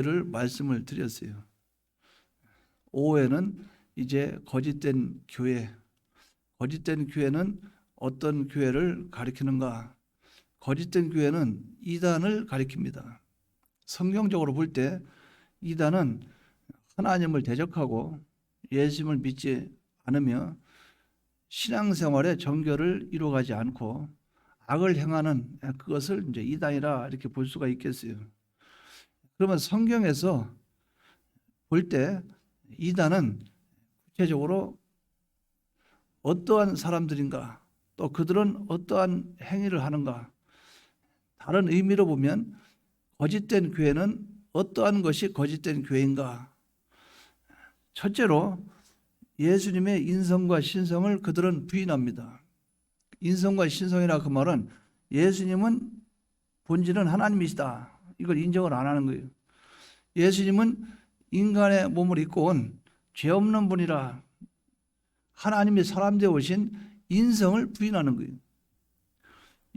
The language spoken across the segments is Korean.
를 말씀을 드렸어요. 오후에는 이제 거짓된 교회, 거짓된 교회는 어떤 교회를 가리키는가? 거짓된 교회는 이단을 가리킵니다. 성경적으로 볼 때 이단은 하나님을 대적하고 예수님을 믿지 않으며 신앙생활에 정결을 이루어가지 않고 악을 행하는 그것을 이제 이단이라 이렇게 볼 수가 있겠어요. 그러면 성경에서 볼 때 이단은 구체적으로 어떠한 사람들인가, 또 그들은 어떠한 행위를 하는가. 다른 의미로 보면 거짓된 교회는 어떠한 것이 거짓된 교회인가. 첫째로 예수님의 인성과 신성을 그들은 부인합니다. 인성과 신성이라 그 말은 예수님은 본질은 하나님이시다, 이걸 인정을 안 하는 거예요. 예수님은 인간의 몸을 입고 온 죄 없는 분이라 하나님이 사람 되어 오신 인성을 부인하는 거예요.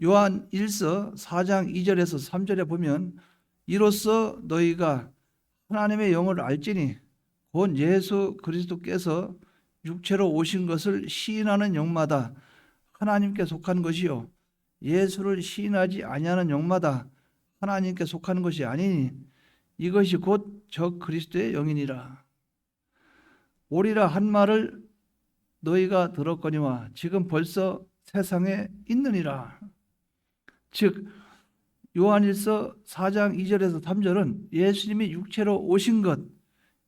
요한 1서 4장 2절에서 3절에 보면 이로써 너희가 하나님의 영을 알지니 곧 예수 그리스도께서 육체로 오신 것을 시인하는 영마다 하나님께 속한 것이요 예수를 시인하지 아니하는 영마다 하나님께 속하는 것이 아니니 이것이 곧 저 그리스도의 영이니라. 오리라 한 말을 너희가 들었거니와 지금 벌써 세상에 있느니라. 즉 요한일서 4장 2절에서 3절은 예수님이 육체로 오신 것,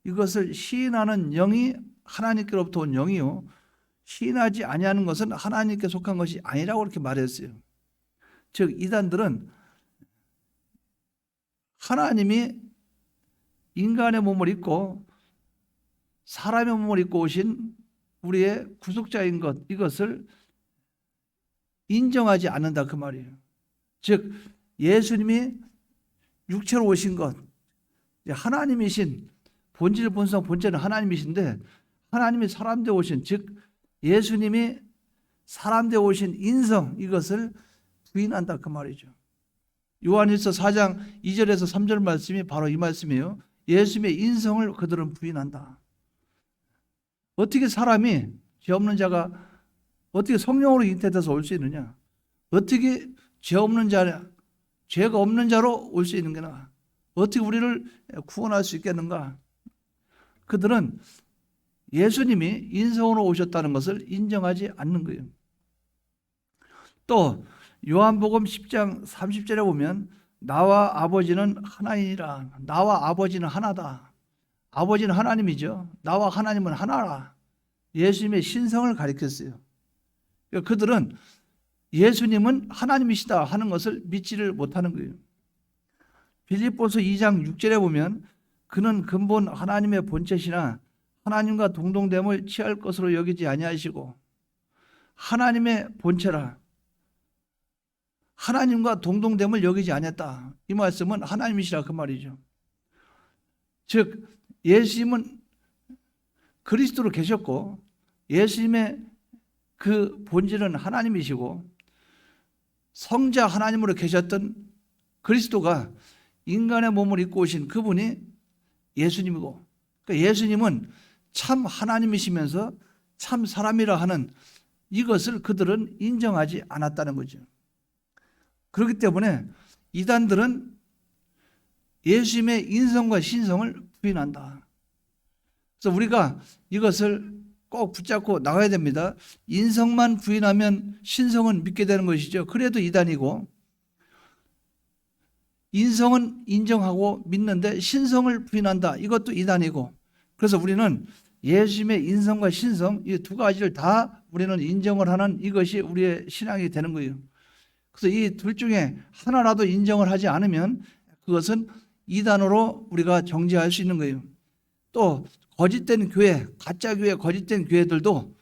이것을 시인하는 영이 하나님께로부터 온 영이요 시인하지 아니하는 것은 하나님께 속한 것이 아니라고 그렇게 말했어요. 즉 이단들은 하나님이 인간의 몸을 입고 사람의 몸을 입고 오신 우리의 구속자인 것, 이것을 인정하지 않는다 그 말이에요. 즉 예수님이 육체로 오신 것, 하나님이신 본질 본성 본체는 하나님이신데 하나님이 사람 되어 오신, 즉 예수님이 사람 되어 오신 인성, 이것을 부인한다 그 말이죠. 요한일서 4장 2절에서 3절 말씀이 바로 이 말씀이에요. 예수님의 인성을 그들은 부인한다. 어떻게 사람이 죄 없는 자가 어떻게 성령으로 잉태돼서 올 수 있느냐? 어떻게 죄 없는 자, 죄가 없는 자로 올 수 있는 게나? 어떻게 우리를 구원할 수 있겠는가? 그들은 예수님이 인성으로 오셨다는 것을 인정하지 않는 거예요. 또 요한복음 10장 30절에 보면 나와 아버지는 하나이니라. 나와 아버지는 하나다. 아버지는 하나님이죠. 나와 하나님은 하나라. 예수님의 신성을 가리켰어요. 그러니까 그들은 예수님은 하나님이시다 하는 것을 믿지를 못하는 거예요. 빌립보서 2장 6절에 보면 그는 근본 하나님의 본체시나 하나님과 동등됨을 취할 것으로 여기지 아니하시고 하나님의 본체라 하나님과 동등됨을 여기지 아니했다. 이 말씀은 하나님이시라 그 말이죠. 즉 예수님은 그리스도로 계셨고 예수님의 그 본질은 하나님이시고 성자 하나님으로 계셨던 그리스도가 인간의 몸을 입고 오신 그분이 예수님이고, 그러니까 예수님은 참 하나님이시면서 참 사람이라 하는 이것을 그들은 인정하지 않았다는 거죠. 그렇기 때문에 이단들은 예수님의 인성과 신성을 부인한다. 그래서 우리가 이것을 꼭 붙잡고 나가야 됩니다. 인성만 부인하면 신성은 믿게 되는 것이죠. 그래도 이단이고, 인성은 인정하고 믿는데 신성을 부인한다, 이것도 이단이고. 그래서 우리는 예수님의 인성과 신성, 이 두 가지를 다 우리는 인정을 하는 이것이 우리의 신앙이 되는 거예요. 그래서 이 둘 중에 하나라도 인정을 하지 않으면 그것은 이단으로 우리가 정죄할 수 있는 거예요. 또 거짓된 교회, 가짜 교회, 거짓된 교회들도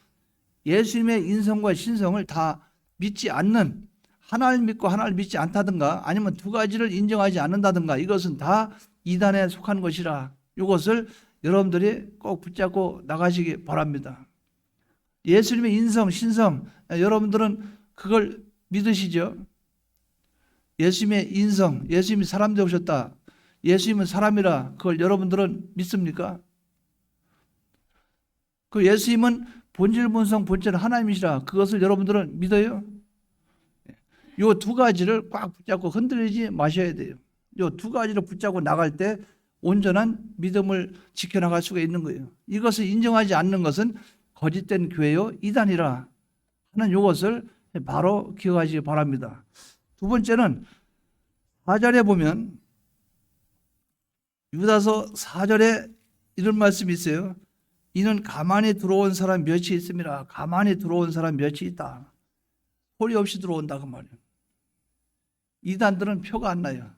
예수님의 인성과 신성을 다 믿지 않는, 하나를 믿고 하나를 믿지 않다든가 아니면 두 가지를 인정하지 않는다든가, 이것은 다 이단에 속한 것이라, 이것을 여러분들이 꼭 붙잡고 나가시기 바랍니다. 예수님의 인성, 신성, 여러분들은 그걸 믿으시죠? 예수님의 인성, 예수님이 사람 되어 오셨다. 예수님은 사람이라 그걸 여러분들은 믿습니까? 그 예수님은 본질 본성 본질 하나님이시라 그것을 여러분들은 믿어요? 요 두 가지를 꽉 붙잡고 흔들리지 마셔야 돼요. 요 두 가지를 붙잡고 나갈 때 온전한 믿음을 지켜나갈 수가 있는 거예요. 이것을 인정하지 않는 것은 거짓된 교회요 이단이라 하는 이것을 바로 기억하시기 바랍니다. 두 번째는 4절에 보면 유다서 4절에 이런 말씀이 있어요. 이는 가만히 들어온 사람 몇이 있습니다. 가만히 들어온 사람 몇이 있다. 소리 없이 들어온다 그 말이에요. 이단들은 표가 안 나요.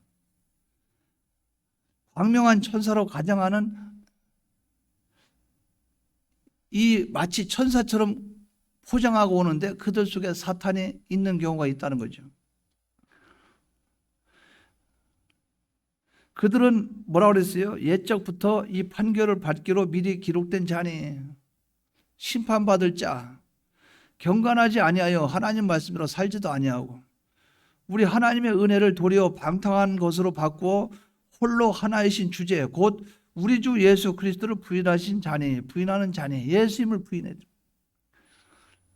광명한 천사로 가장하는 이 마치 천사처럼 포장하고 오는데 그들 속에 사탄이 있는 경우가 있다는 거죠. 그들은 뭐라고 그랬어요? 옛적부터 이 판결을 받기로 미리 기록된 자니 심판받을 자 경건하지 아니하여 하나님 말씀대로 살지도 아니하고 우리 하나님의 은혜를 도리어 방탕한 것으로 바꾸어 홀로 하나이신 주제 곧 우리 주 예수 그리스도를 부인하신 자니 부인하는 자니 예수님을 부인해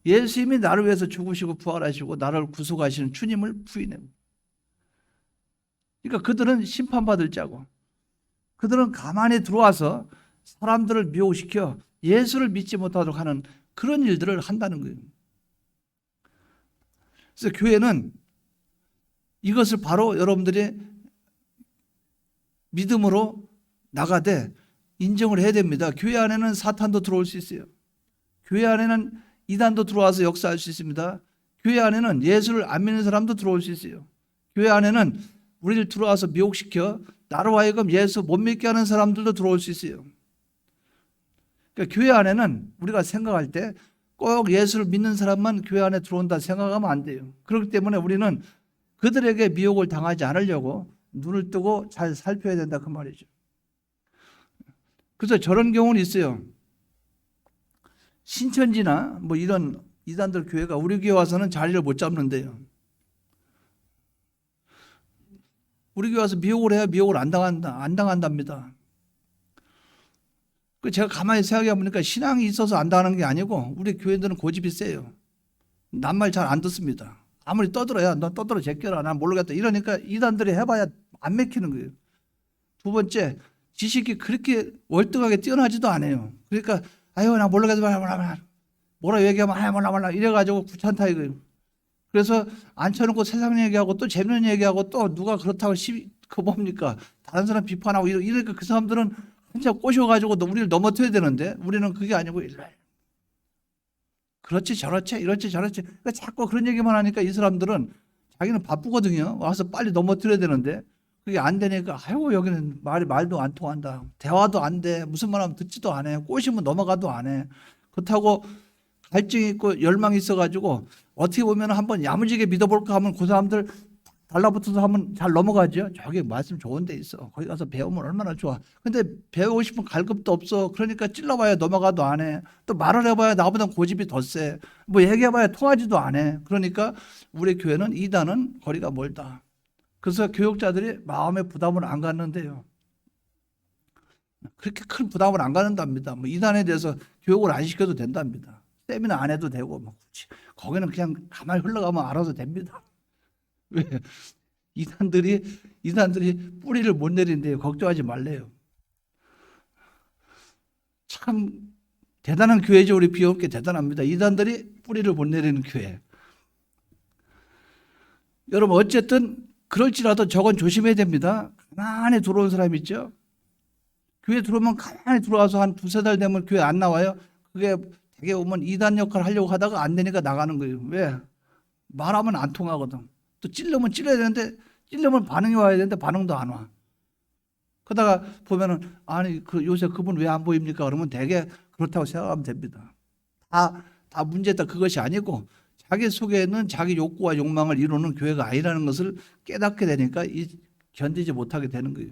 예수님이 나를 위해서 죽으시고 부활하시고 나를 구속하시는 주님을 부인해. 그러니까 그들은 심판받을 자고 그들은 가만히 들어와서 사람들을 미혹시켜 예수를 믿지 못하도록 하는 그런 일들을 한다는 거예요. 그래서 교회는 이것을 바로 여러분들이 믿음으로 나가되 인정을 해야 됩니다. 교회 안에는 사탄도 들어올 수 있어요. 교회 안에는 이단도 들어와서 역사할 수 있습니다. 교회 안에는 예수를 안 믿는 사람도 들어올 수 있어요. 교회 안에는 우리를 들어와서 미혹시켜 나로 하여금 예수 못 믿게 하는 사람들도 들어올 수 있어요. 그러니까 교회 안에는 우리가 생각할 때 꼭 예수를 믿는 사람만 교회 안에 들어온다 생각하면 안 돼요. 그렇기 때문에 우리는 그들에게 미혹을 당하지 않으려고 눈을 뜨고 잘 살펴야 된다 그 말이죠. 그래서 저런 경우는 있어요. 신천지나 뭐 이런 이단들 교회가 우리 교회 와서는 자리를 못 잡는데요. 우리 교회 와서 미혹을 해야 미혹을 안 당한답니다. 제가 가만히 생각해 보니까 신앙이 있어서 안 당하는 게 아니고 우리 교회들은 고집이 세요. 남 말 잘 안 듣습니다. 아무리 떠들어야 너 떠들어 제껴라 난 모르겠다 이러니까 이단들이 해봐야 안 맥히는 거예요. 두 번째 지식이 그렇게 월등하게 뛰어나지도 않아요. 그러니까 아유 나 모르겠다 뭐라 얘기하면 아유 몰라 이래가지고 귀찮다 이거예요. 그래서 앉혀놓고 세상 얘기하고 또 재밌는 얘기하고 또 누가 그렇다고 그 뭡니까 다른 사람 비판하고 이러니까 그 사람들은 혼자 꼬셔가지고 우리를 넘어뜨려야 되는데 우리는 그게 아니고 그렇지 저렇지 이렇지 저렇지 그러니까 자꾸 그런 얘기만 하니까 이 사람들은 자기는 바쁘거든요. 와서 빨리 넘어뜨려야 되는데 그게 안 되니까 아이고 여기는 말도 안 통한다. 대화도 안 돼. 무슨 말 하면 듣지도 안 해. 꼬시면 넘어가도 안 해. 그렇다고 갈증이 있고 열망이 있어가지고 어떻게 보면 한번 야무지게 믿어볼까 하면 그 사람들 달라붙어서 하면 잘 넘어가죠. 저기 말씀 좋은 데 있어. 거기 가서 배우면 얼마나 좋아. 근데 배우고 싶으면 갈 것도 없어. 그러니까 찔러봐야 넘어가도 안 해. 또 말을 해봐야 나보다 고집이 더 세. 뭐 얘기해봐야 통하지도 안 해. 그러니까 우리 교회는 이단은 거리가 멀다. 그래서 교육자들이 마음에 부담을 안 갖는데요. 그렇게 큰 부담을 안 갖는답니다. 뭐 이단에 대해서 교육을 안 시켜도 된답니다. 세미나 안 해도 되고 뭐 거기는 그냥 가만히 흘러가면 알아서 됩니다. 왜? 이단들이 뿌리를 못 내린대요. 걱정하지 말래요. 참 대단한 교회죠. 우리 비옥교 대단합니다. 이단들이 뿌리를 못 내리는 교회. 여러분 어쨌든 그럴지라도 저건 조심해야 됩니다. 가만히 들어온 사람 있죠. 교회 들어오면 가만히 들어와서 한 두세 달 되면 교회 안 나와요. 그게 되게 오면 이단 역할 하려고 하다가 안 되니까 나가는 거예요. 왜? 말하면 안 통하거든. 또 찔르면 찔러야 되는데 찔르면 반응이 와야 되는데 반응도 안 와. 그러다가 보면은 아니 요새 그분 왜 안 보입니까? 그러면 되게 그렇다고 생각하면 됩니다. 다 문제다 그것이 아니고 자기 속에는 자기 욕구와 욕망을 이루는 교회가 아니라는 것을 깨닫게 되니까 견디지 못하게 되는 거예요.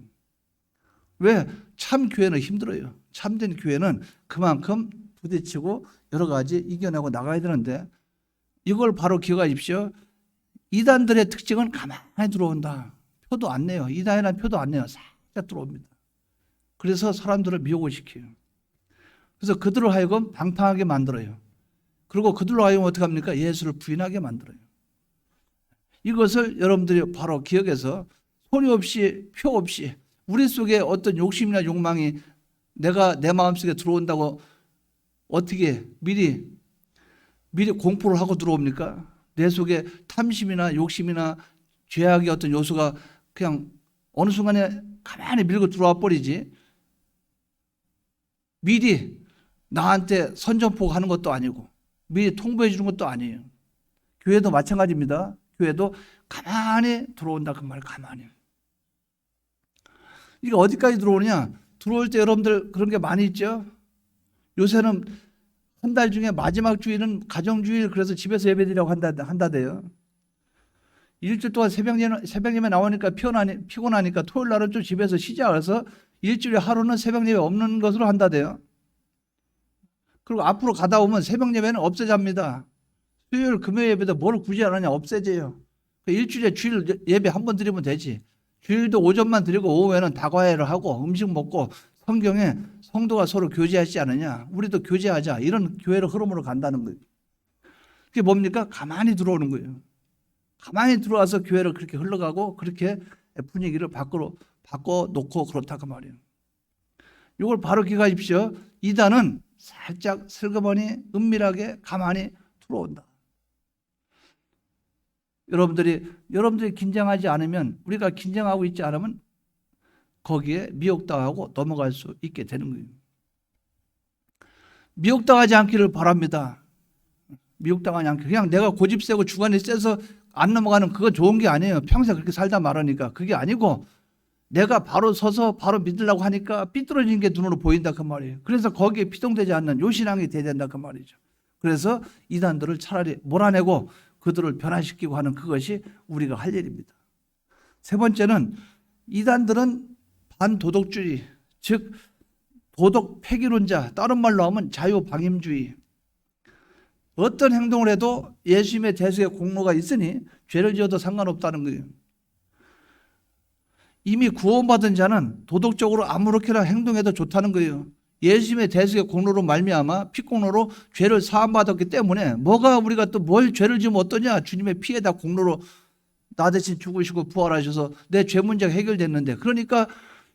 왜? 참 교회는 힘들어요. 참된 교회는 그만큼 부딪히고 여러 가지 이겨내고 나가야 되는데 이걸 바로 기억하십시오. 이단들의 특징은 가만히 들어온다. 표도 안 내요. 이단이라는 표도 안 내요. 살짝 들어옵니다. 그래서 사람들을 미혹을 시켜요. 그래서 그들을 하여금 방탕하게 만들어요. 그리고 그들로 하여금 어떻게 합니까? 예수를 부인하게 만들어요. 이것을 여러분들이 바로 기억해서 소리 없이 표 없이 우리 속에 어떤 욕심이나 욕망이 내가 내 마음속에 들어온다고 어떻게 미리 공포를 하고 들어옵니까? 내 속에 탐심이나 욕심이나 죄악의 어떤 요소가 그냥 어느 순간에 가만히 밀고 들어와 버리지, 미리 나한테 선전포고하는 것도 아니고 미리 통보해 주는 것도 아니에요. 교회도 마찬가지입니다. 교회도 가만히 들어온다 그 말. 가만히. 이게 어디까지 들어오느냐? 들어올 때 여러분들 그런 게 많이 있죠. 요새는 한 달 중에 마지막 주일은 가정주일, 그래서 집에서 예배드리라고 한다대요. 일주일 동안 새벽예배 나오니까 피곤하니까 토요일 날은 좀 집에서 쉬자. 그래서 일주일에 하루는 새벽예배 없는 것으로 한다대요. 그리고 앞으로 가다 보면 새벽예배는 없애잡니다. 수요일 금요일 예배도 뭘 굳이 안 하냐, 없애져요. 일주일에 주일 예배 한 번 드리면 되지. 주일도 오전만 드리고 오후에는 다과회를 하고 음식 먹고 성경에 성도가 서로 교제하지 않느냐, 우리도 교제하자, 이런 교회의 흐름으로 간다는 거예요. 그게 뭡니까? 가만히 들어오는 거예요. 가만히 들어와서 교회를 그렇게 흘러가고 그렇게 분위기를 바꿔놓고 그렇다 그 말이에요. 이걸 바로 기억하십시오. 이단은 살짝 슬그머니 은밀하게 가만히 들어온다. 여러분들이 긴장하지 않으면, 우리가 긴장하고 있지 않으면 거기에 미혹당하고 넘어갈 수 있게 되는 거예요. 미혹당하지 않기를 바랍니다. 미혹당하지 않게. 그냥 내가 고집 세고 주관이 세서 안 넘어가는, 그거 좋은 게 아니에요. 평생 그렇게 살다 말하니까. 그게 아니고 내가 바로 서서 바로 믿으려고 하니까 삐뚤어진 게 눈으로 보인다 그 말이에요. 그래서 거기에 피동되지 않는 요신앙이 돼야 된다 그 말이죠. 그래서 이단들을 차라리 몰아내고 그들을 변화시키고 하는 그것이 우리가 할 일입니다. 세 번째는, 이단들은 반도덕주의, 즉 도덕 폐기론자, 다른 말로 하면 자유방임주의. 어떤 행동을 해도 예수님의 대속의 공로가 있으니 죄를 지어도 상관없다는 거예요. 이미 구원받은 자는 도덕적으로 아무렇게나 행동해도 좋다는 거예요. 예수님의 대속의 공로로 말미암아 피공로로 죄를 사함받았기 때문에 뭐가 우리가 또 뭘 죄를 지으면 어떠냐, 주님의 피에다 공로로 나 대신 죽으시고 부활하셔서 내 죄 문제가 해결됐는데, 그러니까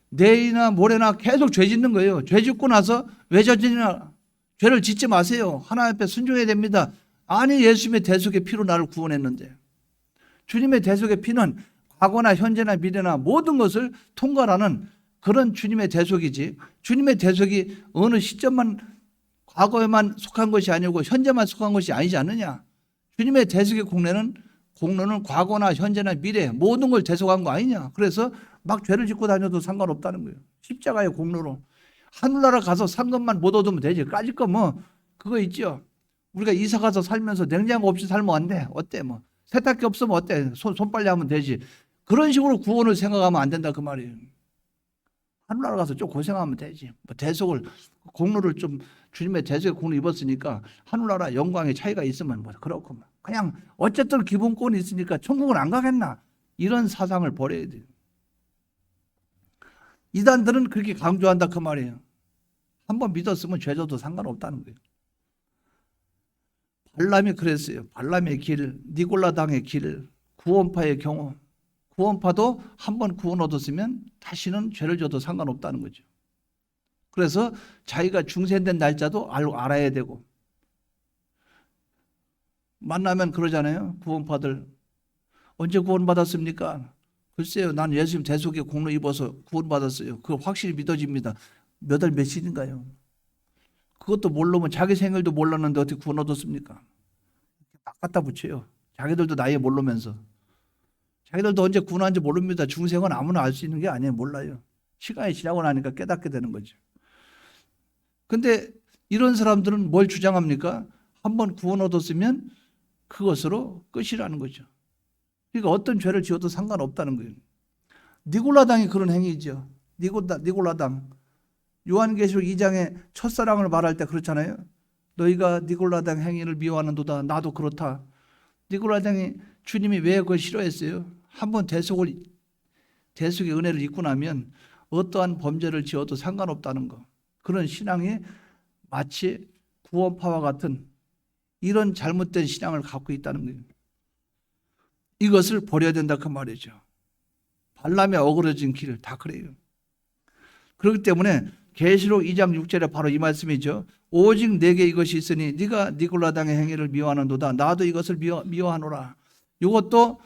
내일이나 모레나 계속 죄 짓는 거예요. 죄 짓고 나서 왜 저지냐, 죄를 짓지 마세요. 하나님 앞에 순종해야 됩니다. 아니, 예수님의 대속의 피로 나를 구원했는데. 주님의 대속의 피는 과거나 현재나 미래나 모든 것을 통과하는 그런 주님의 대속이지, 주님의 대속이 어느 시점만 과거에만 속한 것이 아니고 현재만 속한 것이 아니지 않느냐. 주님의 대속의 공로는 과거나 현재나 미래 모든 걸 대속한 거 아니냐. 그래서 막 죄를 짓고 다녀도 상관없다는 거예요. 십자가의 공로로. 하늘나라 가서 산 것만 못 얻으면 되지. 까짓 거 뭐 그거 있죠. 우리가 이사 가서 살면서 냉장고 없이 살면 안 돼. 어때 뭐. 세탁기 없으면 어때. 손빨래 하면 되지. 그런 식으로 구원을 생각하면 안 된다 그 말이에요. 하늘나라 가서 좀 고생하면 되지. 뭐 대속을, 공로를 좀, 주님의 대속의 공로 입었으니까 하늘나라 영광의 차이가 있으면 뭐 그렇고, 그냥 어쨌든 기본권이 있으니까 천국은 안 가겠나, 이런 사상을 버려야 돼요. 이단들은 그렇게 강조한다 그 말이에요. 한번 믿었으면 죄져도 상관없다는 거예요. 발람이 그랬어요. 발람의 길, 니골라당의 길, 구원파의 경우. 구원파도 한번 구원 얻었으면 다시는 죄를 져도 상관없다는 거죠. 그래서 자기가 중생된 날짜도 알아야 되고, 만나면 그러잖아요. 구원파들 언제 구원받았습니까? 글쎄요, 난 예수님 대속의 공로 입어서 구원받았어요. 그거 확실히 믿어집니다. 몇 월 며칠인가요? 그것도 모르면, 자기 생일도 몰랐는데 어떻게 구원 얻었습니까? 막 갖다 붙여요. 자기들도 나이 모르면서. 자기들도 언제 구원한지 모릅니다. 중생은 아무나 알 수 있는 게 아니에요. 몰라요. 시간이 지나고 나니까 깨닫게 되는 거죠. 근데 이런 사람들은 뭘 주장합니까? 한번 구원 얻었으면 그것으로 끝이라는 거죠. 그러니까 어떤 죄를 지어도 상관없다는 거예요. 니골라당이 그런 행위죠. 니골라당. 요한계시록 2장에 첫사랑을 말할 때 그렇잖아요. 너희가 니골라당 행위를 미워하는도다. 나도 그렇다. 니골라당이, 주님이 왜 그걸 싫어했어요? 한번 대속의 은혜를 입고 나면 어떠한 범죄를 지어도 상관없다는 거. 그런 신앙이 마치 구원파와 같은 이런 잘못된 신앙을 갖고 있다는 거예요. 이것을 버려야 된다 그 말이죠. 발람의 어그러진 길 다 그래요. 그렇기 때문에 계시록 2장 6절에 바로 이 말씀이죠. 오직 내게 이것이 있으니 네가 니골라당의 행위를 미워하는도다. 나도 이것을 미워하노라. 이것도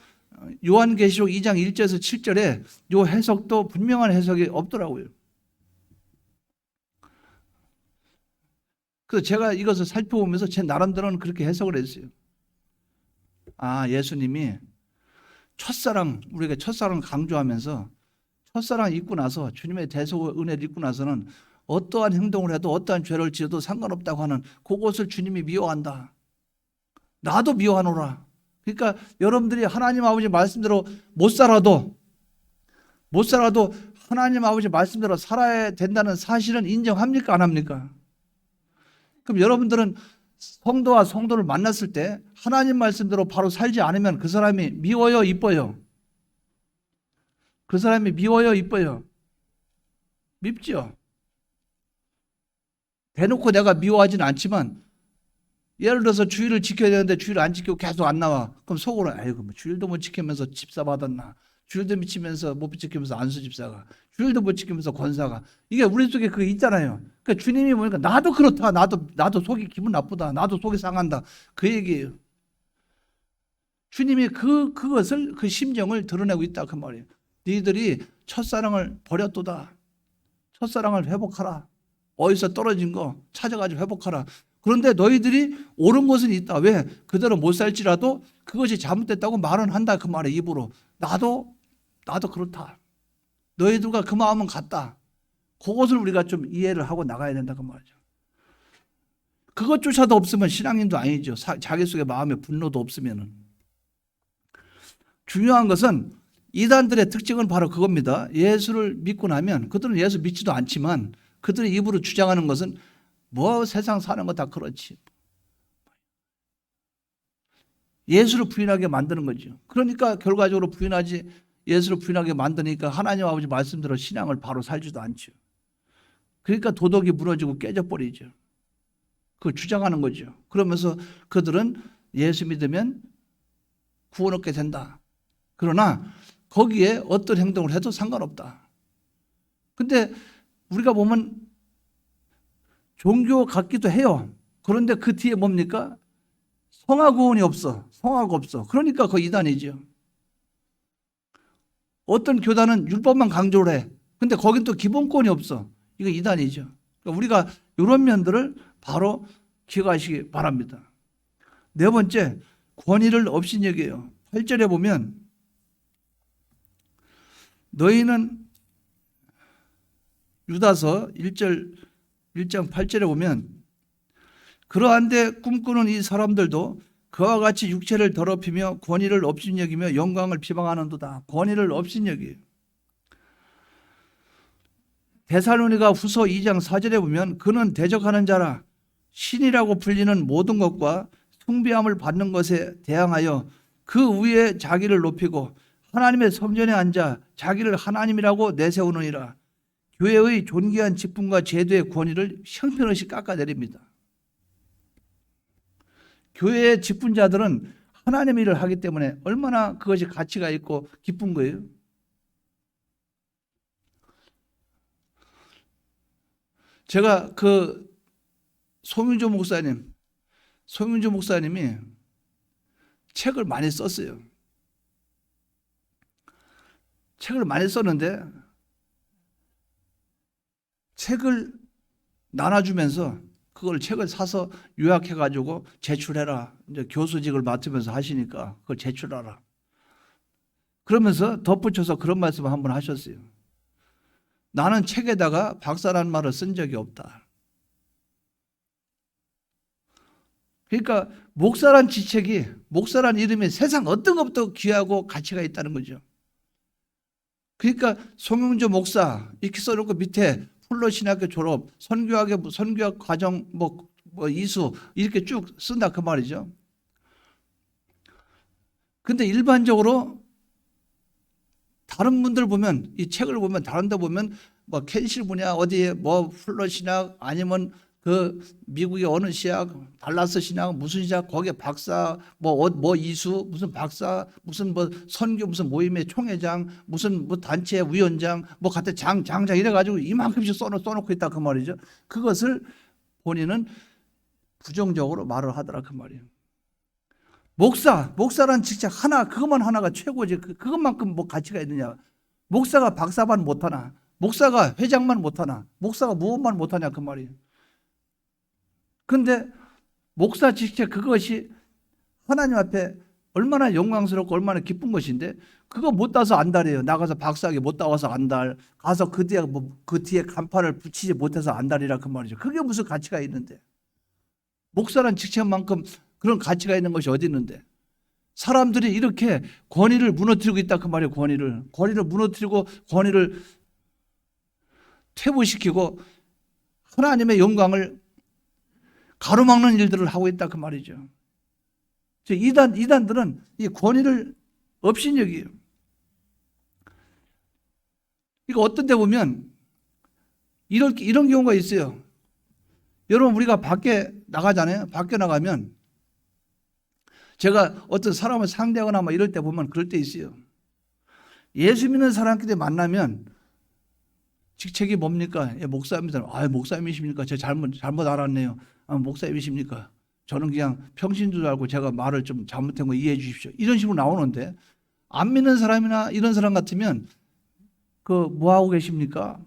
요한계시록 2장 1절에서 7절에 요 해석도 분명한 해석이 없더라고요. 그래서 제가 이것을 살펴보면서 제 나름대로는 그렇게 해석을 했어요. 아, 예수님이 첫사랑, 우리가 첫사랑을 강조하면서 첫사랑 잊고 나서 주님의 대속 은혜를 잊고 나서는 어떠한 행동을 해도 어떠한 죄를 지어도 상관없다고 하는 그것을 주님이 미워한다. 나도 미워하노라. 그러니까 여러분들이 하나님 아버지 말씀대로 못 살아도 하나님 아버지 말씀대로 살아야 된다는 사실은 인정합니까? 안 합니까? 그럼 여러분들은 성도와 성도를 만났을 때 하나님 말씀대로 바로 살지 않으면 그 사람이 미워요, 이뻐요? 그 사람이 미워요, 이뻐요? 밉죠. 대놓고 내가 미워하진 않지만 예를 들어서 주일을 지켜야 되는데 주일을 안 지키고 계속 안 나와. 그럼 속으로 아이고 뭐 주일도 못 지키면서 집사 받았나. 주일도 미치면서 못 지키면서 안수 집사가. 주일도 못 지키면서 권사가. 이게 우리 속에 그게 있잖아요. 그러니까 주님이 보니까 나도 그렇다. 나도 속이 기분 나쁘다. 나도 속이 상한다. 그 얘기예요. 주님이 그것을 그 심정을 드러내고 있다 그 말이에요. 너희들이 첫사랑을 버렸도다. 첫사랑을 회복하라. 어디서 떨어진 거 찾아가지고 회복하라. 그런데 너희들이 옳은 것은 있다. 왜? 그대로 못 살지라도 그것이 잘못됐다고 말은 한다 그 말이에요. 입으로. 나도 그렇다. 너희들과 그 마음은 같다. 그것을 우리가 좀 이해를 하고 나가야 된다 그 말이죠. 그것조차도 없으면 신앙인도 아니죠. 자기 속에 마음에 분노도 없으면은. 중요한 것은 이단들의 특징은 바로 그겁니다. 예수를 믿고 나면 그들은 예수 믿지도 않지만 그들의 입으로 주장하는 것은 뭐 세상 사는 거 다 그렇지. 예수를 부인하게 만드는 거죠. 그러니까 결과적으로 예수를 부인하게 만드니까 하나님 아버지 말씀대로 신앙을 바로 살지도 않죠. 그러니까 도덕이 무너지고 깨져버리죠. 그걸 주장하는 거죠. 그러면서 그들은 예수 믿으면 구원 얻게 된다. 그러나 거기에 어떤 행동을 해도 상관없다. 근데 우리가 보면 종교 같기도 해요. 그런데 그 뒤에 뭡니까? 성화 구원이 없어. 성화가 없어. 그러니까 그 이단이죠. 어떤 교단은 율법만 강조를 해. 근데 거긴 또 기본권이 없어. 이거 이단이죠. 그러니까 우리가 이런 면들을 바로 기억하시기 바랍니다. 네 번째, 권위를 업신여겨요. 8절에 보면 너희는 유다서 1장 8절에 보면 그러한데 꿈꾸는 이 사람들도 그와 같이 육체를 더럽히며 권위를 업신여기며 영광을 비방하는도다. 권위를 업신여기요. 데살로니가 후서 2장 4절에 보면 그는 대적하는 자라 신이라고 불리는 모든 것과 숭배함을 받는 것에 대항하여 그 위에 자기를 높이고 하나님의 성전에 앉아 자기를 하나님이라고 내세우느니라. 교회의 존귀한 직분과 제도의 권위를 형편없이 깎아내립니다. 교회의 직분자들은 하나님의 일을 하기 때문에 얼마나 그것이 가치가 있고 기쁜 거예요. 제가 그 송윤조 목사님이 책을 많이 썼어요. 책을 많이 썼는데 책을 나눠주면서 그걸 책을 사서 요약해가지고 제출해라. 이제 교수직을 맡으면서 하시니까 그걸 제출하라. 그러면서 덧붙여서 그런 말씀을 한번 하셨어요. 나는 책에다가 박사라는 말을 쓴 적이 없다. 그러니까 목사란 지책이, 목사란 이름이 세상 어떤 것보다 귀하고 가치가 있다는 거죠. 그러니까 송영조 목사 이렇게 써놓고 밑에 풀로신학교 졸업, 선교학 과정 뭐 이수 이렇게 쭉 쓴다 그 말이죠. 근데 일반적으로 다른 분들 보면 이 책을 보면 다른 데 보면 뭐 캔실 분야 어디에 뭐 플러시나 아니면 그 미국의 어느 시학 달라스 신학 무슨 시학 거기에 박사 뭐 이수 무슨 박사 무슨 뭐 선교 무슨 모임의 총회장 무슨 뭐 단체 위원장 뭐 같은 장장 이래 가지고 이만큼씩 써놓고 있다 그 말이죠. 그것을 본인은 부정적으로 말을 하더라 그 말이에요. 목사란 직책 하나 그것만 하나가 최고지. 그것만큼 뭐 가치가 있느냐. 목사가 박사만 못하나, 목사가 회장만 못하나, 목사가 무엇만 못하냐 그 말이에요. 근데 목사 직책 그것이 하나님 앞에 얼마나 영광스럽고 얼마나 기쁜 것인데 그거 못 따서 안달이에요. 나가서 박사하게 못 따와서 안달, 가서 그 뒤에 간판을 붙이지 못해서 안달이라 그 말이죠. 그게 무슨 가치가 있는데. 목사란 직책만큼 그런 가치가 있는 것이 어디 있는데. 사람들이 이렇게 권위를 무너뜨리고 있다 그 말이에요. 권위를 무너뜨리고 권위를 퇴보시키고 하나님의 영광을 가로막는 일들을 하고 있다 그 말이죠. 이단들은 이 권위를 업신여기요. 이거 어떤 데 보면 이런 경우가 있어요. 여러분 우리가 밖에 나가잖아요. 밖에 나가면 제가 어떤 사람을 상대하거나 뭐 이럴 때 보면 그럴 때 있어요. 예수 믿는 사람끼리 만나면 직책이 뭡니까? 예, 목사입니다. 아, 목사님이십니까? 제가 잘못 알았네요. 아, 목사님이십니까? 저는 그냥 평신인 줄 알고 제가 말을 좀 잘못한 거 이해해 주십시오. 이런 식으로 나오는데 안 믿는 사람이나 이런 사람 같으면 뭐 하고 계십니까?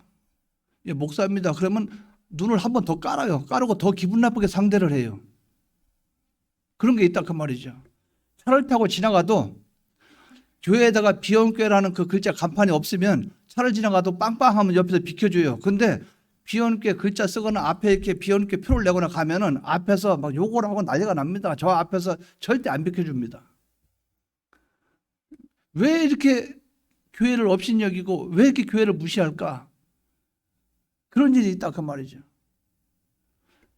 예, 목사입니다. 그러면 눈을 한 번 더 깔아요. 까르고 더 기분 나쁘게 상대를 해요. 그런 게 있다 그 말이죠. 차를 타고 지나가도 교회에다가 비ion교회라는 그 글자 간판이 없으면 차를 지나가도 빵빵하면 옆에서 비켜줘요. 근데 비ion교회 글자 쓰거나 앞에 이렇게 비ion교회 표를 내거나 가면은 앞에서 막 욕을 하고 난리가 납니다. 저 앞에서 절대 안 비켜줍니다. 왜 이렇게 교회를 업신여기고 왜 이렇게 교회를 무시할까? 그런 일이 있다 그 말이죠.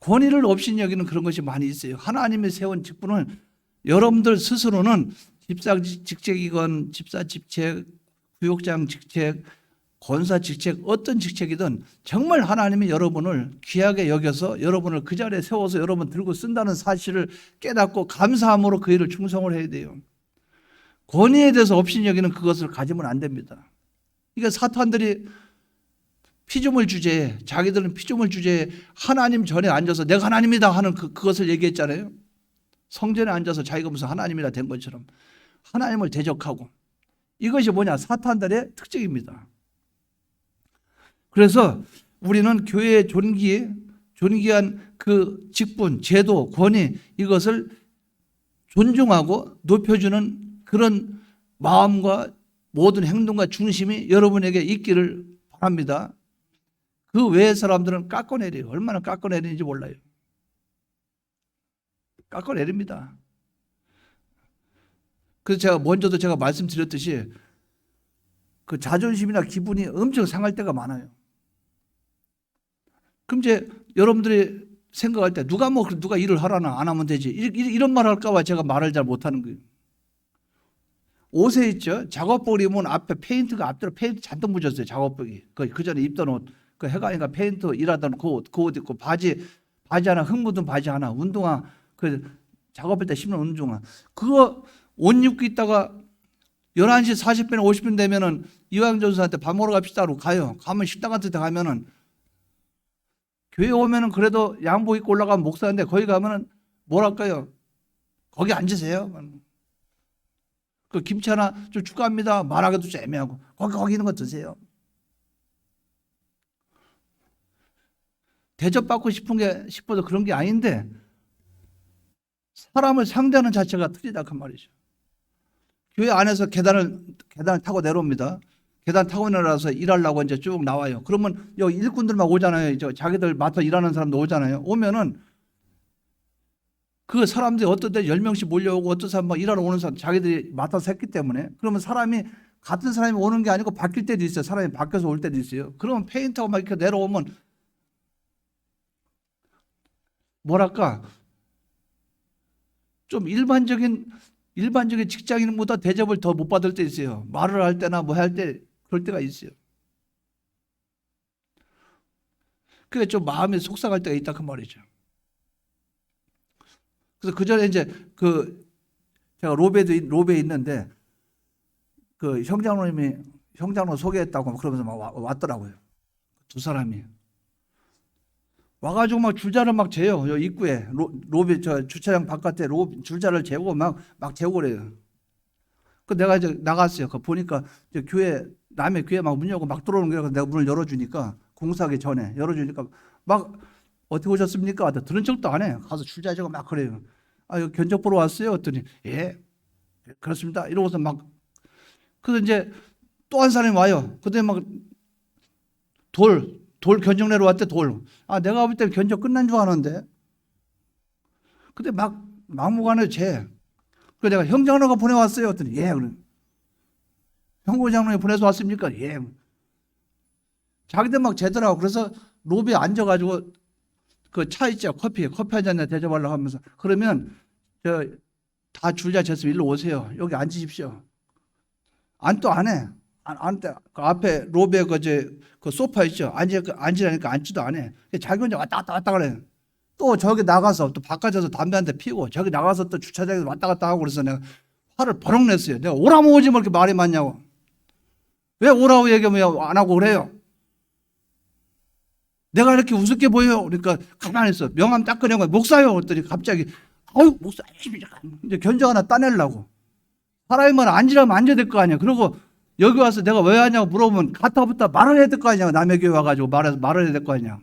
권위를 업신여기는 그런 것이 많이 있어요. 하나님이 세운 직분을 여러분들 스스로는 집사 직책이건 집사 직책, 구역장 직책, 권사 직책 어떤 직책이든 정말 하나님이 여러분을 귀하게 여겨서 여러분을 그 자리에 세워서 여러분 들고 쓴다는 사실을 깨닫고 감사함으로 그 일을 충성을 해야 돼요. 권위에 대해서 업신여기는 그것을 가지면 안 됩니다. 이게 사탄들이 피조물 주제에 자기들은 피조물 주제에 하나님 전에 앉아서 내가 하나님이다 하는 그것을 얘기했잖아요. 성전에 앉아서 자기가 무슨 하나님이라 된 것처럼 하나님을 대적하고 이것이 뭐냐 사탄들의 특징입니다. 그래서 우리는 교회의 존귀한 그 직분, 제도, 권위 이것을 존중하고 높여주는 그런 마음과 모든 행동과 중심이 여러분에게 있기를 바랍니다. 그 외의 사람들은 깎아내려요. 얼마나 깎아내리는지 몰라요. 깎아내립니다. 그래서 먼저도 제가 말씀드렸듯이 그 자존심이나 기분이 엄청 상할 때가 많아요. 그럼 이제 여러분들이 생각할 때 누가 일을 하라나 안 하면 되지 이런 말 할까 봐 제가 말을 잘 못하는 거예요. 옷에 있죠. 작업복을 입으면 앞에 페인트가 앞뒤로 페인트 잔뜩 묻었어요. 작업복이. 그 전에 입던 옷. 그 해가니까 페인트 일하던 그 옷 입고 바지 하나 흙 묻은 바지 하나 운동화 그 작업할 때 신는 운동화 그거 옷 입고 있다가 11시 40분 50분 되면은 이왕 전사한테 밥 먹으러 갑시다로 가요. 가면 식당 같은 데 가면은 교회 오면은 그래도 양복 입고 올라가면 목사인데 거기 가면은 뭐랄까요? 거기 앉으세요. 그 김치 하나 좀 추가합니다. 말하기도 좀 애매하고 거기 있는 거 드세요. 대접받고 싶어도 그런 게 아닌데 사람을 상대하는 자체가 틀리다 그 말이죠. 교회 안에서 계단을 타고 내려옵니다. 계단 타고 내려와서 일하려고 이제 쭉 나와요. 그러면 여기 일꾼들만 오잖아요. 자기들 맡아 일하는 사람도 오잖아요. 오면은 그 사람들이 어떤 때 10명씩 몰려오고 어떤 사람 막 일하러 오는 사람 자기들이 맡아서 했기 때문에 그러면 같은 사람이 오는 게 아니고 바뀔 때도 있어요. 사람이 바뀌어서 올 때도 있어요. 그러면 페인트하고 막 이렇게 내려오면 뭐랄까 좀 일반적인 직장인보다 대접을 더 못 받을 때 있어요. 말을 할 때나 뭐 할 때 그럴 때가 있어요. 그게 좀 마음이 속상할 때가 있다 그 말이죠. 그래서 그 전에 이제 제가 로베에 있는데 그 형장로 소개했다고 그러면서 막 왔더라고요. 두 사람이 와가지고 막 줄자를 막 재요. 여 입구에 로베 저 주차장 바깥에 줄자를 재고 막 재고 그래요. 그 내가 이제 나갔어요. 그 보니까 이제 남의 교회 막 문 열고 막 들어오는 거예요. 내가 문을 열어주니까 공사하기 전에 열어주니까 막 어떻게 오셨습니까? 들은 척도 안 해. 가서 줄자 재고 막 그래요. 아, 여기 견적 보러 왔어요. 했더니 예 그렇습니다. 이러고서 막 그래서 이제 또 한 사람이 와요. 그때 막 돌 견적 내러 왔대. 아, 내가 볼 때 견적 끝난 줄 아는데. 근데 막무가내 재. 그래서 내가 형장로가 보내왔어요. 했더니 예. 그래. 형고장로에 보내서 왔습니까? 예. 자기들 막 재더라고. 그래서 로비에 앉아가지고 그 차 있죠. 커피 한 잔 대접하려고 하면서 그러면 다 줄자 쟀으면 일로 오세요. 여기 앉으십시오. 안 해. 그 앞에 로비에 그 소파 있죠. 앉으라니까 앉지도 안 해. 자기 혼자 왔다 갔다 그래. 또 저기 나가서 또 바깥에서 담배 한 대 피우고 저기 나가서 또 주차장에서 왔다 갔다 하고 그래서 내가 화를 버럭 냈어요. 내가 오라면 오지 뭐 이렇게 말이 많냐고. 왜 오라고 얘기하면 안 하고 그래요? 내가 이렇게 우습게 보여요. 그러니까 가만히 있어. 명함 딱 꺼내고 목사요. 그랬더니 갑자기 아유 목사 이제 견적 하나 따내려고. 사람이면 앉으라면 앉아야 될 거 아니야. 그리고 여기 와서 내가 왜 하냐고 물어보면 가타부터 말을 해야 될 거 아니야. 남의 교회 와가지고 말을 해야 될 거 아니야.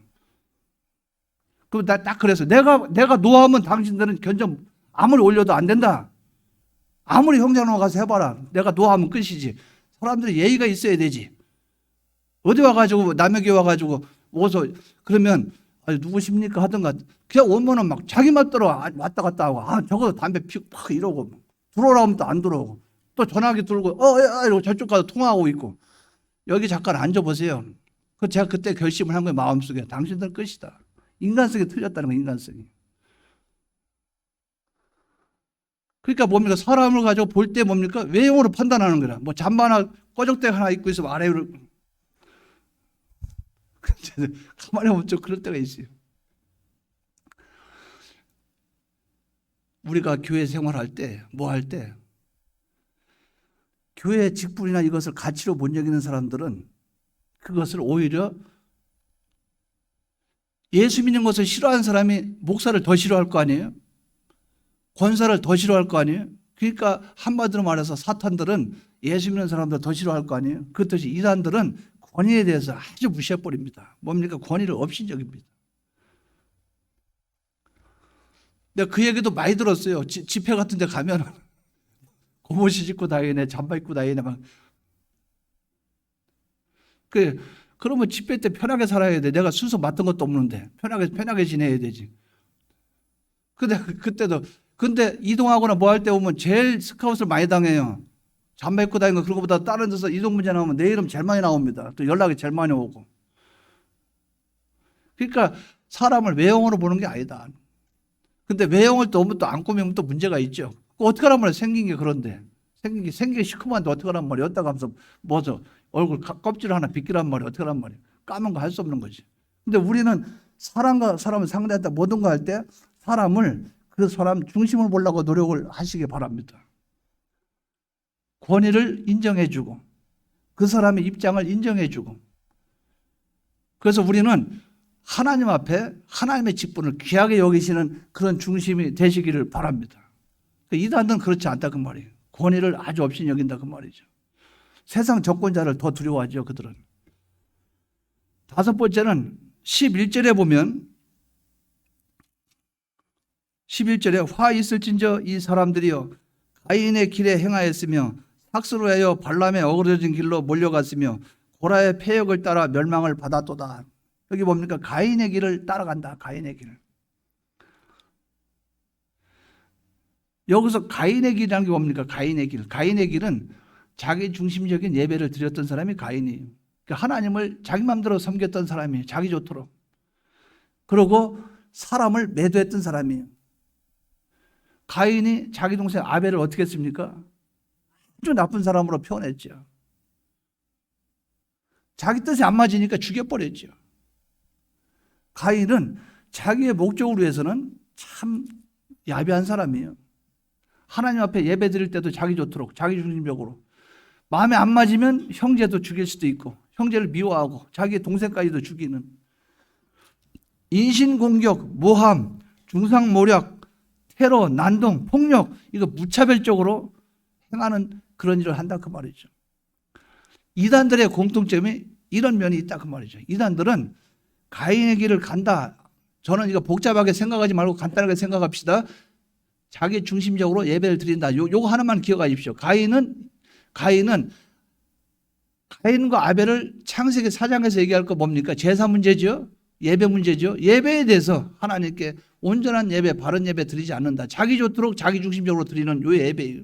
그럼 나 딱 그래서 내가 노하면 당신들은 견적 아무리 올려도 안 된다. 아무리 형장로 가서 해봐라. 내가 노하면 끝이지. 사람들이 예의가 있어야 되지. 어디 와가지고 남의 교회 와가지고 오서 그러면 아니 누구십니까 하든가 그냥 오면은 막 자기 맛대로 왔다 갔다 하고 저거 담배 피우고 막 이러고 들어오라면 또 안 들어오고 또 전화기 들고 이러고 저쪽 가서 통화하고 있고 여기 잠깐 앉아보세요. 제가 그때 결심을 한 거예요. 마음속에 당신들 끝이다. 인간성이 틀렸다는 거예요. 인간성이. 그러니까 뭡니까? 사람을 가지고 볼 때 뭡니까? 외형으로 판단하는 거라. 뭐 잠바 하나 꺼적대 하나 입고 있으면 아래로 가만히 보면 좀 그럴 때가 있어요. 우리가 교회 생활할 때 뭐 할 때 교회 직분이나 이것을 가치로 못 여기는 사람들은 그것을 오히려 예수 믿는 것을 싫어하는 사람이 목사를 더 싫어할 거 아니에요? 권사를 더 싫어할 거 아니에요? 그러니까 한마디로 말해서 사탄들은 예수 믿는 사람들 더 싫어할 거 아니에요? 그렇듯이 이단들은 권위에 대해서 아주 무시해버립니다. 뭡니까? 권위를 없인 적입니다. 내가 그 얘기도 많이 들었어요. 집회 같은 데 가면 고무신 입고 다니네, 잠바 입고 다니네. 그러면 집회 때 편하게 살아야 돼. 내가 순서 맡은 것도 없는데 편하게 지내야 되지. 근데 이동하거나 뭐 할 때 오면 제일 스카웃을 많이 당해요. 잠바 입고 다니는 거 그런 것보다 다른 데서 이동 문제 나오면 내 이름 제일 많이 나옵니다. 또 연락이 제일 많이 오고. 그러니까 사람을 외형으로 보는 게 아니다. 근데 외형을 너무 또 안 꾸미면 또 문제가 있죠. 어떻게 하란 말이야. 생긴 게 그런데. 생긴 게 시커먼데 어떻게 하란 말이야. 여기다가 하면서 뭐죠. 얼굴 껍질 하나 빗기란 말이야. 어떻게 하란 말이야. 까만 거 할 수 없는 거지. 근데 우리는 사람과 사람을 상대할 때 모든 거 할 때 사람을 그 사람 중심을 보려고 노력을 하시기 바랍니다. 권위를 인정해주고 그 사람의 입장을 인정해주고 그래서 우리는 하나님 앞에 하나님의 직분을 귀하게 여기시는 그런 중심이 되시기를 바랍니다. 이단들은 그렇지 않다 그 말이에요. 권위를 아주 없이 여긴다 그 말이죠. 세상 정권자를 더 두려워하죠 그들은. 다섯 번째는 11절에 보면 11절에 화 있을진저 이 사람들이여 가인의 길에 행하였으며 학수로 하여 발람의 어그러진 길로 몰려갔으며 고라의 패역을 따라 멸망을 받았도다. 여기 뭡니까? 가인의 길을 따라간다. 가인의 길을. 여기서 가인의 길이라는 게 뭡니까? 가인의 길. 가인의 길은 자기 중심적인 예배를 드렸던 사람이 가인이에요. 그러니까 하나님을 자기 마음대로 섬겼던 사람이에요. 자기 좋도록. 그리고 사람을 매도했던 사람이에요. 가인이 자기 동생 아벨을 어떻게 했습니까? 아주 나쁜 사람으로 표현했죠. 자기 뜻이 안 맞으니까 죽여버렸죠. 가인은 자기의 목적을 위해서는 참 야비한 사람이에요. 하나님 앞에 예배 드릴 때도 자기 좋도록 자기 중심적으로 마음에 안 맞으면 형제도 죽일 수도 있고 형제를 미워하고 자기 동생까지도 죽이는 인신공격, 모함, 중상모략, 테러, 난동, 폭력 이거 무차별적으로 행하는 그런 일을 한다 그 말이죠. 이단들의 공통점이 이런 면이 있다 그 말이죠. 이단들은 가인의 길을 간다. 저는 이거 복잡하게 생각하지 말고 간단하게 생각합시다. 자기 중심적으로 예배를 드린다. 요거 하나만 기억하십시오. 가인과 아벨을 창세기 4장에서 얘기할 거 뭡니까? 제사 문제죠. 예배 문제죠. 예배에 대해서 하나님께 온전한 예배, 바른 예배 드리지 않는다. 자기 좋도록 자기 중심적으로 드리는 요 예배예요.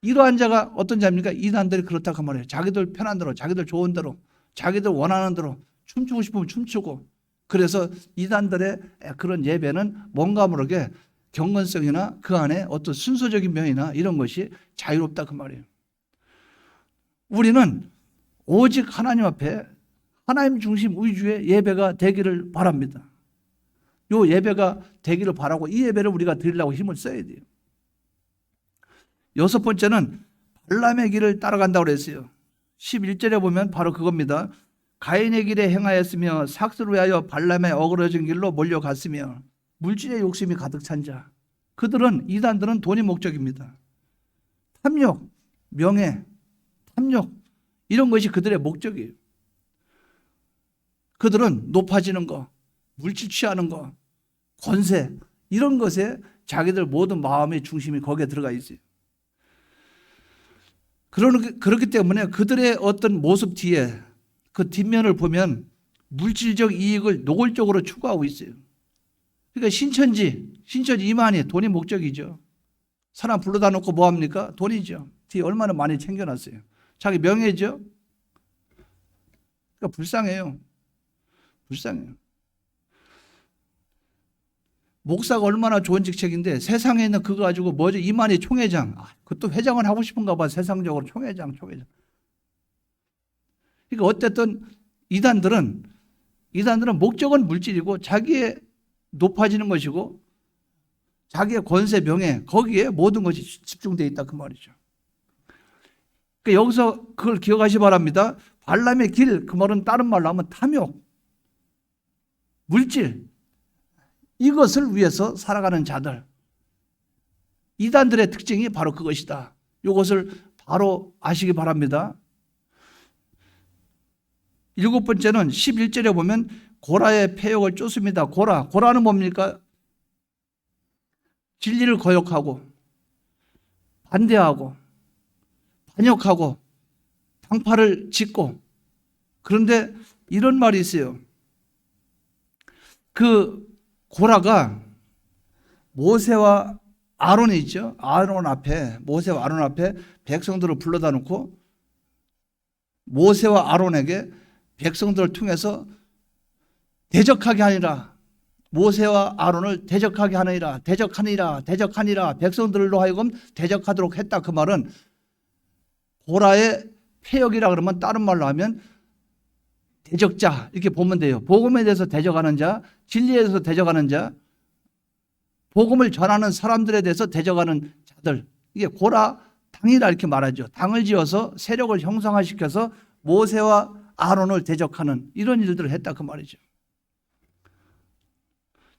이러한 자가 어떤 자입니까? 이단들이 그렇다 그 말이에요. 자기들 편한 대로, 자기들 좋은 대로, 자기들 원하는 대로 춤추고 싶으면 춤추고. 그래서 이단들의 그런 예배는 뭔가 모르게 경건성이나 그 안에 어떤 순서적인 면이나 이런 것이 자유롭다 그 말이에요. 우리는 오직 하나님 앞에 하나님 중심 위주의 예배가 되기를 바랍니다. 이 예배가 되기를 바라고 이 예배를 우리가 드리려고 힘을 써야 돼요. 여섯 번째는 발람의 길을 따라간다고 그랬어요. 11절에 보면 바로 그겁니다. 가인의 길에 행하였으며 삭스를 위하여 발람의 어그러진 길로 몰려갔으며 물질의 욕심이 가득 찬 자. 이단들은 돈이 목적입니다. 탐욕, 명예, 탐욕 이런 것이 그들의 목적이에요. 그들은 높아지는 거, 물질 취하는 거, 권세 이런 것에 자기들 모든 마음의 중심이 거기에 들어가 있어요. 그렇기 때문에 그들의 어떤 모습 뒤에 그 뒷면을 보면 물질적 이익을 노골적으로 추구하고 있어요. 그러니까 신천지 이만희 돈이 목적이죠. 사람 불러다 놓고 뭐합니까? 돈이죠. 뒤에 얼마나 많이 챙겨놨어요. 자기 명예죠. 그러니까 불쌍해요. 목사가 얼마나 좋은 직책인데 세상에 있는 그거 가지고 뭐죠? 이만희 총회장. 그것도 회장을 하고 싶은가 봐. 세상적으로 총회장. 그러니까 어쨌든 이단들은 목적은 물질이고 자기의 높아지는 것이고 자기의 권세 명예 거기에 모든 것이 집중되어 있다 그 말이죠. 그러니까 여기서 그걸 기억하시 바랍니다. 발람의 길 그 말은 다른 말로 하면 탐욕, 물질 이것을 위해서 살아가는 자들 이단들의 특징이 바로 그것이다. 이것을 바로 아시기 바랍니다. 일곱 번째는 11절에 보면 고라의 폐역을 쫓습니다. 고라는 뭡니까? 진리를 거역하고 반대하고 반역하고 방파를 짓고 그런데 이런 말이 있어요. 그 고라가 모세와 아론이 있죠. 모세와 아론 앞에 백성들을 불러다 놓고 모세와 아론에게 백성들을 통해서 대적하게 하니라. 모세와 아론을 대적하게 하느니라. 대적하니라. 백성들로 하여금 대적하도록 했다. 그 말은 고라의 폐역이라 그러면 다른 말로 하면 대적자 이렇게 보면 돼요. 복음에 대해서 대적하는 자, 진리에 대해서 대적하는 자, 복음을 전하는 사람들에 대해서 대적하는 자들. 이게 고라 당이라 이렇게 말하죠. 당을 지어서 세력을 형성화시켜서 모세와 아론을 대적하는 이런 일들을 했다 그 말이죠.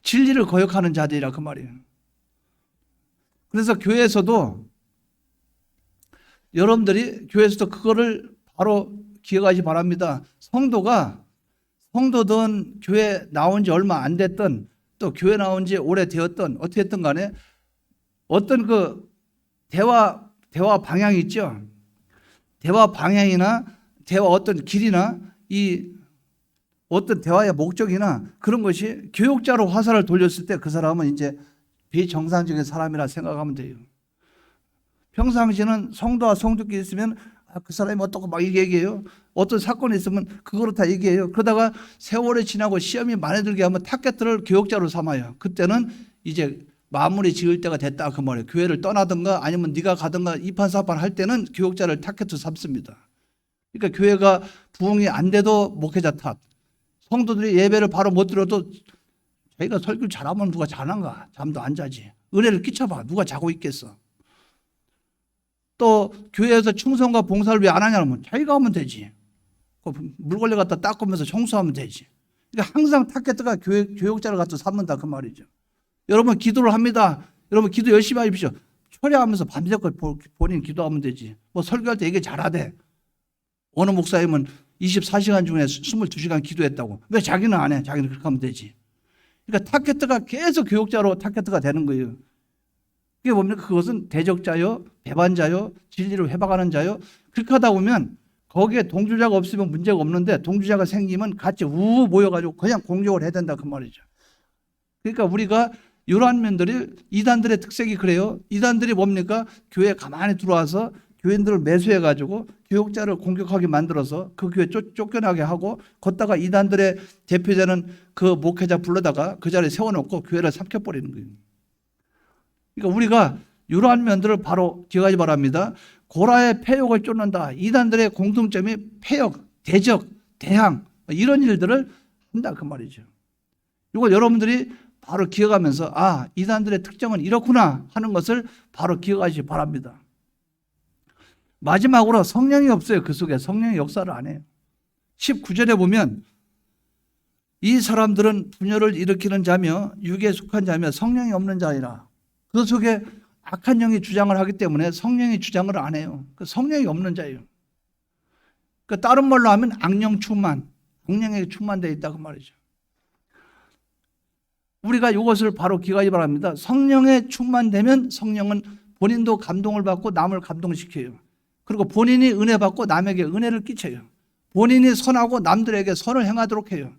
진리를 거역하는 자들이라 그 말이에요. 그래서 여러분들이 교회에서도 그거를 바로 기억하시 바랍니다. 성도든 교회 나온 지 얼마 안 됐든 또 교회 나온 지 오래 되었든 어떻게 했든 간에 어떤 그 대화 방향이 있죠. 대화 방향이나 대화 어떤 길이나 이 어떤 대화의 목적이나 그런 것이 교육자로 화살을 돌렸을 때 그 사람은 이제 비정상적인 사람이라 생각하면 돼요. 평상시는 성도와 성도끼리 있으면 그 사람이 어떻고 막 얘기해요. 어떤 사건이 있으면 그거로 다 얘기해요. 그러다가 세월이 지나고 시험이 많이 들게 하면 타겟들을 교육자로 삼아요. 그때는 이제 마무리 지을 때가 됐다 그 말이에요. 교회를 떠나든가 아니면 네가 가든가 이판사판 할 때는 교육자를 타겟으로 삼습니다. 그러니까 교회가 부흥이 안 돼도 목회자 탓, 성도들이 예배를 바로 못 드려도 자기가 설교를 잘하면 누가 자는가? 잠도 안 자지. 은혜를 끼쳐봐. 누가 자고 있겠어? 또 교회에서 충성과 봉사를 왜 안 하냐면 자기가 하면 되지. 물걸레 갖다 닦으면서 청소하면 되지. 그러니까 항상 타겟가 교역자를 갖다 삼는다 그 말이죠. 여러분 기도를 합니다. 여러분 기도 열심히 하십시오. 철야하면서 밤새껏 본인 기도하면 되지. 뭐 설교할 때 얘기 잘하대. 어느 목사님은 24시간 중에 22시간 기도했다고. 왜 자기는 안 해? 자기는 그렇게 하면 되지. 그러니까 타겟가 계속 교역자로 타겟가 되는 거예요. 그게 뭡니까? 그것은 대적자요, 배반자요, 진리를 회박하는 자요. 그렇게 하다 보면 거기에 동조자가 없으면 문제가 없는데 동조자가 생기면 같이 우우 모여가지고 그냥 공격을 해야 된다 그 말이죠. 그러니까 우리가 이러한 면들이 이단들의 특색이 그래요. 이단들이 뭡니까? 교회에 가만히 들어와서 교인들을 매수해가지고 교역자를 공격하게 만들어서 그 교회 쫓겨나게 하고 걷다가 이단들의 대표자는 그 목회자 불러다가 그 자리에 세워놓고 교회를 삼켜버리는 거예요. 그러니까 우리가 이러한 면들을 바로 기억하기 바랍니다. 고라의 폐역을 쫓는다. 이단들의 공통점이 폐역, 대적, 대항 이런 일들을 한다 그 말이죠. 이걸 여러분들이 바로 기억하면서 아 이단들의 특징은 이렇구나 하는 것을 바로 기억하시기 바랍니다. 마지막으로 성령이 없어요. 그 속에 성령의 역사를 안 해요. 19절에 보면 이 사람들은 분열을 일으키는 자며 육에 속한 자며 성령이 없는 자이라. 그 속에 악한 영이 주장을 하기 때문에 성령이 주장을 안 해요. 그 성령이 없는 자예요. 그 다른 말로 하면 악령 충만, 악령에 충만되어 있다 그 말이죠. 우리가 이것을 바로 기억하기 바랍니다. 성령에 충만되면 성령은 본인도 감동을 받고 남을 감동시켜요. 그리고 본인이 은혜 받고 남에게 은혜를 끼쳐요. 본인이 선하고 남들에게 선을 행하도록 해요.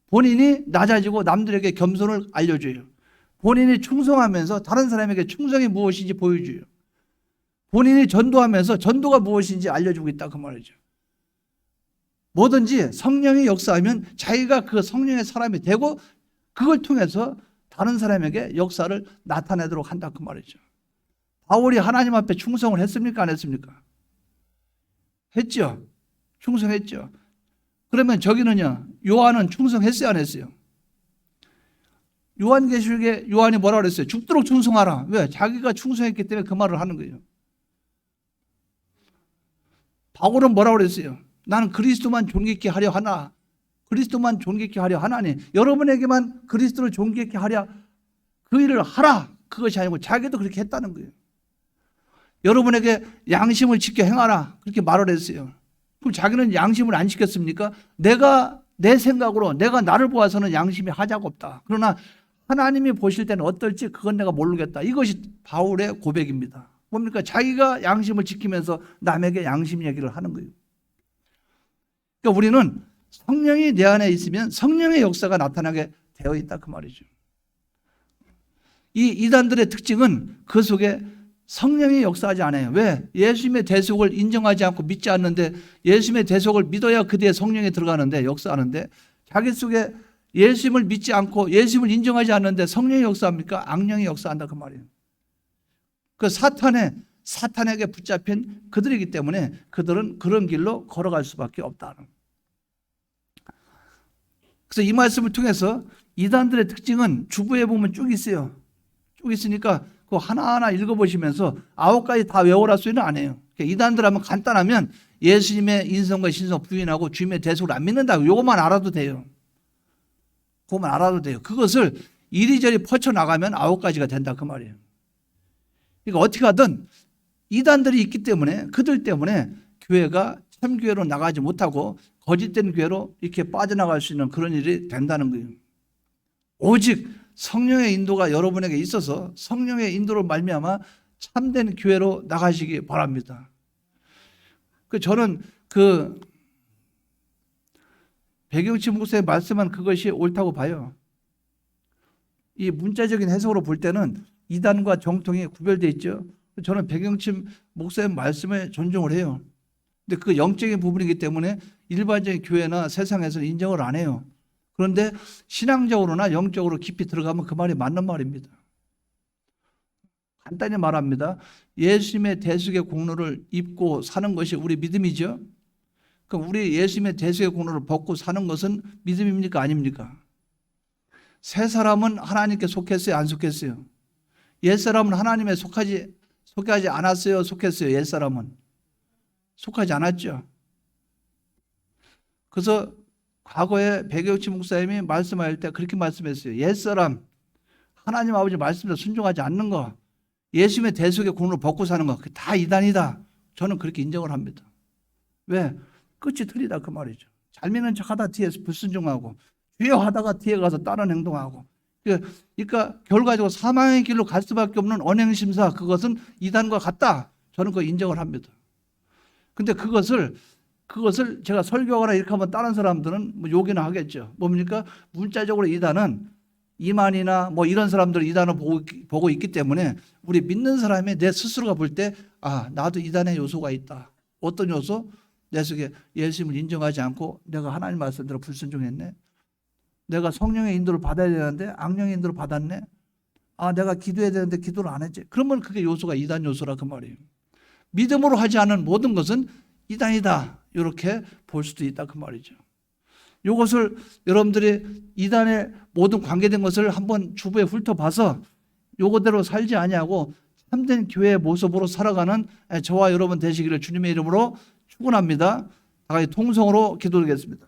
본인이 낮아지고 남들에게 겸손을 알려줘요. 본인이 충성하면서 다른 사람에게 충성이 무엇인지 보여줘요. 본인이 전도하면서 전도가 무엇인지 알려주고 있다 그 말이죠. 뭐든지 성령이 역사하면 자기가 그 성령의 사람이 되고 그걸 통해서 다른 사람에게 역사를 나타내도록 한다 그 말이죠. 바울이 하나님 앞에 충성을 했습니까? 안 했습니까? 했죠. 충성했죠. 그러면 저기는요. 요한은 충성했어요? 안 했어요? 요한계시록에 요한이 뭐라 그랬어요? 죽도록 충성하라. 왜? 자기가 충성했기 때문에 그 말을 하는 거예요. 바울은 뭐라 그랬어요? 나는 그리스도만 존귀케 하려 하나. 그리스도만 존귀케 하려 하나니 여러분에게만 그리스도를 존귀케 하려 그 일을 하라. 그것이 아니고 자기도 그렇게 했다는 거예요. 여러분에게 양심을 지켜 행하라. 그렇게 말을 했어요. 그럼 자기는 양심을 안 지켰습니까? 내가 내 생각으로 내가 나를 보아서는 양심이 하자가 없다. 그러나 하나님이 보실 때는 어떨지 그건 내가 모르겠다. 이것이 바울의 고백입니다. 뭡니까? 자기가 양심을 지키면서 남에게 양심 얘기를 하는 거예요. 그러니까 우리는 성령이 내 안에 있으면 성령의 역사가 나타나게 되어 있다 그 말이죠. 이 이단들의 특징은 그 속에 성령이 역사하지 않아요. 왜? 예수님의 대속을 인정하지 않고 믿지 않는데 예수님의 대속을 믿어야 그 뒤에 성령이 들어가는데 역사하는데 자기 속에 예수님을 믿지 않고 예수님을 인정하지 않는데 성령이 역사합니까? 악령이 역사한다 그 말이에요. 그 사탄에게 붙잡힌 그들이기 때문에 그들은 그런 길로 걸어갈 수밖에 없다는. 그래서 이 말씀을 통해서 이단들의 특징은 주부에 보면 쭉 있어요. 쭉 있으니까 그거 하나하나 읽어보시면서 9가지 다 외우라 소리는 안 해요. 이단들 하면 간단하면 예수님의 인성과 신성 부인하고 주님의 대속을 안 믿는다고 이것만 알아도 돼요. 그것만 알아도 돼요. 그것을 이리저리 퍼쳐나가면 9가지가 된다 그 말이에요. 그러니까 어떻게 하든 이단들이 있기 때문에 그들 때문에 교회가 참교회로 나가지 못하고 거짓된 교회로 이렇게 빠져나갈 수 있는 그런 일이 된다는 거예요. 오직 성령의 인도가 여러분에게 있어서 성령의 인도로 말미암아 참된 교회로 나가시기 바랍니다. 저는 백영치 목사의 말씀은 그것이 옳다고 봐요. 이 문자적인 해석으로 볼 때는 이단과 정통이 구별되어 있죠. 저는 백영치 목사의 말씀에 존중을 해요. 근데 그 영적인 부분이기 때문에 일반적인 교회나 세상에서는 인정을 안 해요. 그런데 신앙적으로나 영적으로 깊이 들어가면 그 말이 맞는 말입니다. 간단히 말합니다. 예수님의 대속의 공로를 입고 사는 것이 우리 믿음이죠. 그럼 우리 예수님의 대속의 공로를 벗고 사는 것은 믿음입니까? 아닙니까? 새 사람은 하나님께 속했어요? 안 속했어요? 옛 사람은 하나님에 속하지 않았어요? 속했어요? 옛 사람은 속하지 않았죠. 그래서 과거에 백여치 목사님이 말씀할 때 그렇게 말씀했어요. 옛 사람 하나님 아버지 말씀에 순종하지 않는 거, 예수님의 대속의 공로를 벗고 사는 거, 다 이단이다. 저는 그렇게 인정을 합니다. 왜? 끝이 틀리다 그 말이죠. 잘 믿는 척하다 뒤에서 불순종하고, 주여 하다가 뒤에 가서 다른 행동하고, 그러니까 결과적으로 사망의 길로 갈 수밖에 없는 언행심사, 그것은 이단과 같다. 저는 그거 인정을 합니다. 근데 그것을 제가 설교하거나 이렇게 하면 다른 사람들은 뭐 욕이나 하겠죠. 뭡니까? 문자적으로 이단은 이만이나 뭐 이런 사람들은 이단을 보고 있기 때문에 우리 믿는 사람이 내 스스로가 볼 때 나도 이단의 요소가 있다. 어떤 요소? 내 속에 예수님을 인정하지 않고 내가 하나님 말씀대로 불순종했네. 내가 성령의 인도를 받아야 되는데 악령의 인도를 받았네. 내가 기도해야 되는데 기도를 안 했지. 그러면 그게 요소가 이단 요소라 그 말이에요. 믿음으로 하지 않은 모든 것은 이단이다. 이렇게 볼 수도 있다 그 말이죠. 이것을 여러분들이 이단의 모든 관계된 것을 한번 주부에 훑어봐서 요거대로 살지 아니하고 참된 교회의 모습으로 살아가는 저와 여러분 되시기를 주님의 이름으로 축원합니다. 다 같이 통성으로 기도드리겠습니다.